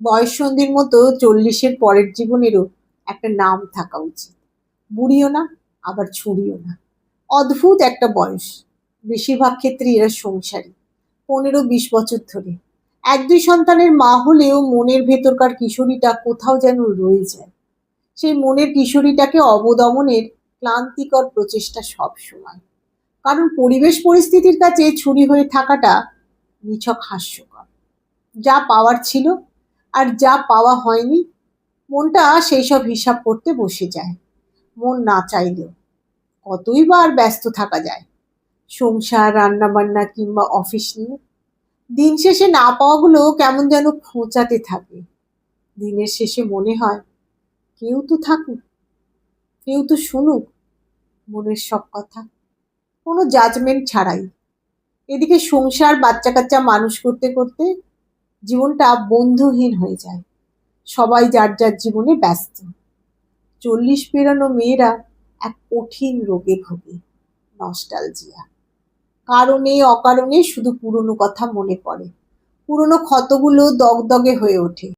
বয়ঃসন্ধির মতো 40-এর পরের জীবনেরও একটা নাম থাকা উচিত। বুড়িও না, আবার ছুড়িও না। অদ্ভুত একটা বয়স। বেশিরভাগ ক্ষেত্রেই এরা সংসারী। 15-20 বছর ধরে। 1-2 সন্তানের মা হলেও মনের ভেতরকার কিশোরীটা কোথাও যেন রয়ে যায়। সেই মনের কিশোরীটাকে অবদমনের ক্লান্তিকর প্রচেষ্টা সব সময়। কারণ পরিবেশ পরিস্থিতির কাছে ছুরি হয়ে থাকাটা নিছক হাস্যকর। যা পাওয়ার ছিল আর যা পাওয়া হয়নি, মনটা সেই সব হিসাব করতে বসে যায়। মন না চাইলেও। কতই বা আর ব্যস্ত থাকা যায় সংসার, রান্নাবান্না কিংবা অফিস নিয়ে। দিন শেষে না পাওয়াগুলো কেমন যেন খোঁচাতে থাকে। দিনের শেষে মনে হয় কেউ তো থাকুক, কেউ তো শুনুক মনের সব কথা, কোনো জাজমেন্ট ছাড়াই। এদিকে সংসার, বাচ্চা কাচ্চা মানুষ করতে করতে জীবনটা বন্ধুহীন হয়ে যায়। সবাই যার যার জীবনে ব্যস্ত। 40 পেরানো মেয়েরা এক কঠিন রোগে ভোগে, নস্টালজিয়া। কারণে অকারণে শুধু পুরনো কথা মনে পড়ে। পুরনো ক্ষতগুলো দগদগে হয়ে ওঠে।